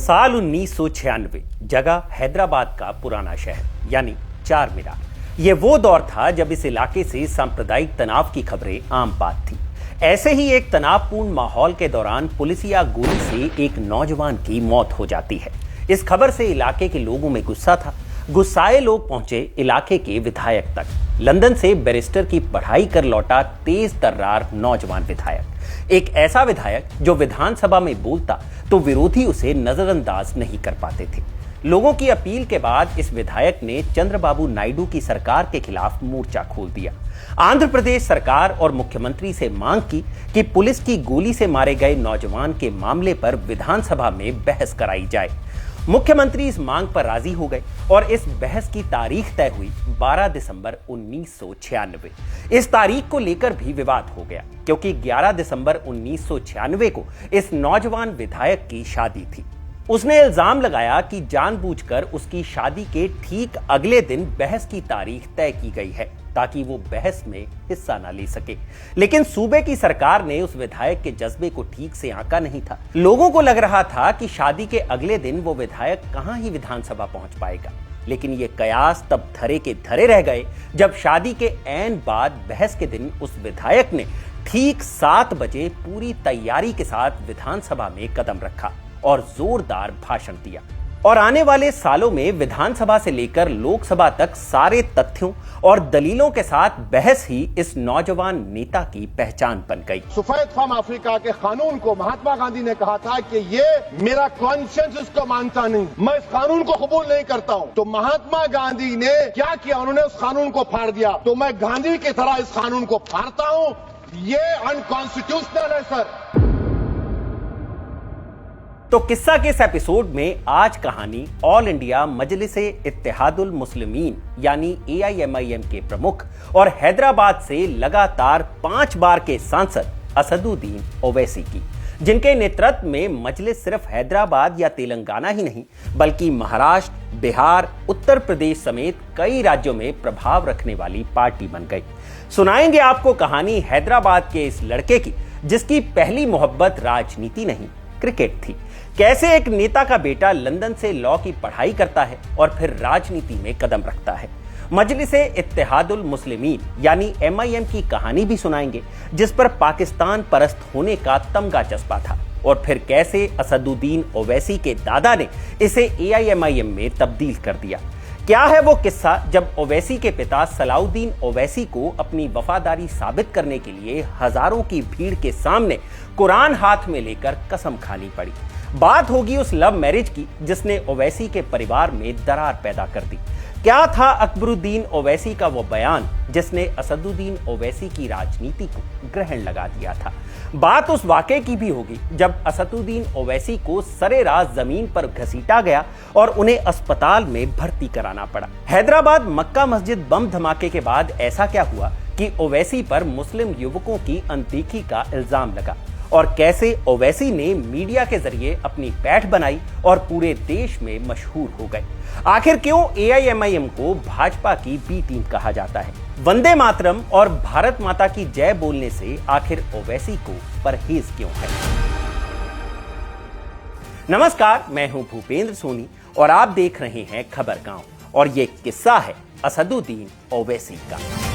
साल 1996, जगह हैदराबाद का पुराना शहर यानी चार मीनार। यह वो दौर था जब इस इलाके से सांप्रदायिक तनाव की खबरें आम बात थी। ऐसे ही एक तनावपूर्ण माहौल के दौरान पुलिसिया गोली से एक नौजवान की मौत हो जाती है। इस खबर से इलाके के लोगों में गुस्सा था। गुस्साए लोग पहुंचे इलाके के विधायक तक। लंदन से बैरिस्टर की पढ़ाई कर लौटा तेज तर्रार नौजवान विधायक, एक ऐसा विधायक जो विधानसभा में बोलता तो विरोधी उसे नजरअंदाज नहीं कर पाते थे। लोगों की अपील के बाद इस विधायक ने चंद्रबाबू नायडू की सरकार के खिलाफ मोर्चा खोल दिया। आंध्र प्रदेश सरकार और मुख्यमंत्री से मांग की कि पुलिस की गोली से मारे गए नौजवान के मामले पर विधानसभा में बहस कराई जाए। मुख्यमंत्री इस मांग पर राजी हो गए और इस बहस की तारीख तय हुई 12 दिसंबर 1996। इस तारीख को लेकर भी विवाद हो गया क्योंकि 11 दिसंबर 1996 को इस नौजवान विधायक की शादी थी। उसने इल्जाम लगाया कि जानबूझकर उसकी शादी के ठीक अगले दिन बहस की तारीख तय की गई है ताकि वो बहस में हिस्सा ना ले सके। लेकिन सूबे की सरकार ने उस विधायक के जज्बे को ठीक से आंका नहीं था। लोगों को लग रहा था कि शादी के अगले दिन वो विधायक कहां ही विधानसभा पहुंच पाएगा। लेकिन ये कयास तब धरे के धरे रह गए जब शादी के ऐन बाद बहस के दिन उस विधायक ने ठीक 7 बजे पूरी तैयारी के साथ विधानसभा में कदम रखा और जोरदार भाषण दिया। और आने वाले सालों में विधानसभा से लेकर लोकसभा तक सारे तथ्यों और दलीलों के साथ बहस ही इस नौजवान नेता की पहचान बन गई। सफेद फार्म अफ्रीका के कानून को महात्मा गांधी ने कहा था कि ये मेरा कॉन्शियंस इसको मानता नहीं, मैं इस कानून को कबूल नहीं करता हूं। तो महात्मा गांधी ने क्या किया, उन्होंने उस कानून को फाड़ दिया। तो मैं गांधी की तरह इस कानून को फाड़ता हूं। ये अनकॉन्स्टिट्यूशनल है सर। तो किस्सा के इस एपिसोड में आज कहानी ऑल इंडिया मजलिसे इत्तेहादुल मुस्लिमीन यानी AIMIM के प्रमुख और हैदराबाद से लगातार 5 बार के सांसद असदुद्दीन ओवैसी की, जिनके नेतृत्व में मजलिस सिर्फ हैदराबाद या तेलंगाना ही नहीं बल्कि महाराष्ट्र, बिहार, उत्तर प्रदेश समेत कई राज्यों में प्रभाव रखने वाली पार्टी बन गई। सुनाएंगे आपको कहानी हैदराबाद के इस लड़के की जिसकी पहली मोहब्बत राजनीति नहीं क्रिकेट थी। कैसे एक नेता का बेटा लंदन से लॉ की पढ़ाई करता है और फिर राजनीति में कदम रखता है। मजलिसे इत्तेहादुल मुस्लिमीन यानी MIM की कहानी भी सुनाएंगे जिस पर पाकिस्तान परस्त होने का तमगा चस्पा था और फिर कैसे असदुद्दीन ओवैसी के दादा ने इसे AIMIM में तब्दील कर दिया। क्या है वो किस्सा जब ओवैसी के पिता सलाउद्दीन ओवैसी को अपनी वफादारी साबित करने के लिए हजारों की भीड़ के सामने कुरान हाथ में लेकर कसम खानी पड़ी। बात होगी उस लव मैरिज की जिसने ओवैसी के परिवार में दरार पैदा कर दी। क्या था अकबरुद्दीन ओवैसी का वो बयान जिसने असदुद्दीन ओवैसी की राजनीति को ग्रहण लगा दिया था। बात उस वाकये की भी होगी जब असदुद्दीन ओवैसी को सरेराह जमीन पर घसीटा गया और उन्हें अस्पताल में भर्ती कराना पड़ा। हैदराबाद मक्का मस्जिद बम धमाके के बाद ऐसा क्या हुआ कि ओवैसी पर मुस्लिम युवकों की अनदेखी का इल्जाम लगा और कैसे ओवैसी ने मीडिया के जरिए अपनी पैठ बनाई और पूरे देश में मशहूर हो गए। आखिर क्यों AIMIM को भाजपा की बी टीम कहा जाता है? वंदे मातरम और भारत माता की जय बोलने से आखिर ओवैसी को परहेज क्यों है? नमस्कार, मैं हूं भूपेंद्र सोनी और आप देख रहे हैं खबर गांव और ये किस्सा है असदुद्दीन ओवैसी का।